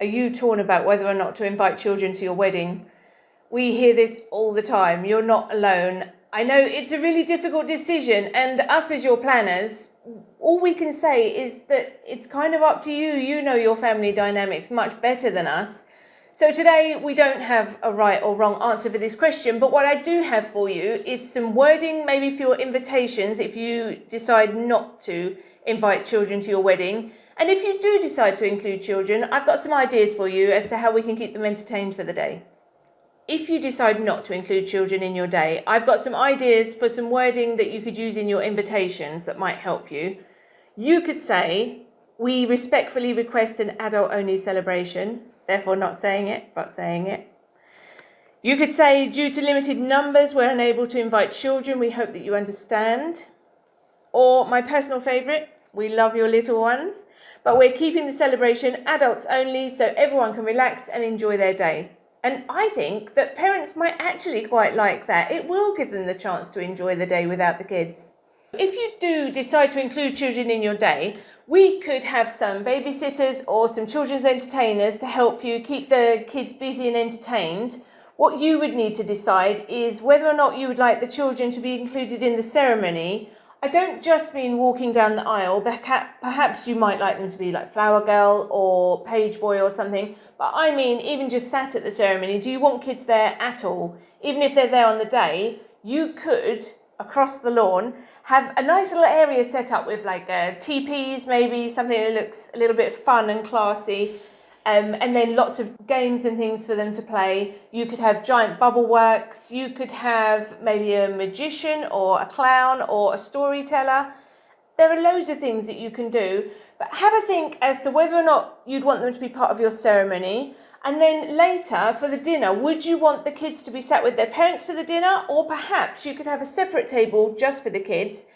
Are you torn about whether or not to invite children to your wedding? We hear this all the time. You're not alone. I know it's a really difficult decision, and us as your planners, all we can say is that it's kind of up to you. You know your family dynamics much better than us. So today we don't have a right or wrong answer for this question, but what I do have for you is some wording maybe for your invitations if you decide not to invite children to your wedding. And if you do decide to include children, I've got some ideas for you as to how we can keep them entertained for the day. If you decide not to include children in your day, I've got some ideas for some wording that you could use in your invitations that might help you. You could say, we respectfully request an adult-only celebration, therefore not saying it, but saying it. You could say, due to limited numbers, we're unable to invite children. We hope that you understand. Or my personal favourite, we love your little ones, but we're keeping the celebration adults only so everyone can relax and enjoy their day. And I think that parents might actually quite like that. It will give them the chance to enjoy the day without the kids. If you do decide to include children in your day, we could have some babysitters or some children's entertainers to help you keep the kids busy and entertained. What you would need to decide is whether or not you would like the children to be included in the ceremony. I don't just mean walking down the aisle, but perhaps you might like them to be like flower girl or page boy or something. But I mean, even just sat at the ceremony, do you want kids there at all? Even if they're there on the day, you could, across the lawn, have a nice little area set up with like teepees, maybe something that looks a little bit fun and classy. And then lots of games and things for them to play. You could have giant bubble works. You could have maybe a magician or a clown or a storyteller. There are loads of things that you can do, but have a think as to whether or not you'd want them to be part of your ceremony. And then later for the dinner, would you want the kids to be sat with their parents for the dinner? Or perhaps you could have a separate table just for the kids.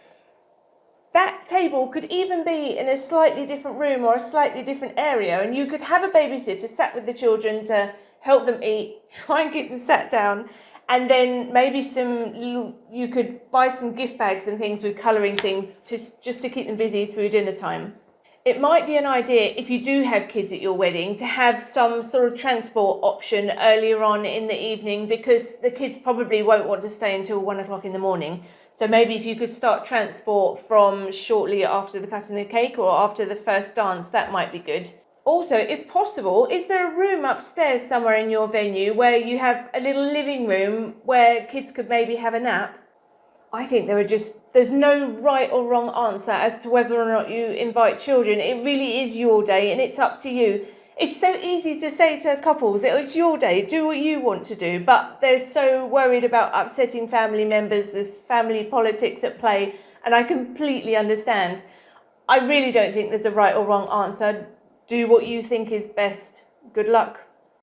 That table could even be in a slightly different room or a slightly different area, and you could have a babysitter sat with the children to help them eat, try and keep them sat down, and then maybe you could buy some gift bags and things with colouring things just to keep them busy through dinner time. It might be an idea, if you do have kids at your wedding, to have some sort of transport option earlier on in the evening, because the kids probably won't want to stay until 1 o'clock in the morning. So maybe if you could start transport from shortly after the cutting of the cake or after the first dance, that might be good. Also, if possible, is there a room upstairs somewhere in your venue where you have a little living room where kids could maybe have a nap? I think there's no right or wrong answer as to whether or not you invite children. It really is your day and it's up to you. It's so easy to say to couples, it's your day, do what you want to do, but they're so worried about upsetting family members, there's family politics at play, and I completely understand. I really don't think there's a right or wrong answer. Do what you think is best. Good luck.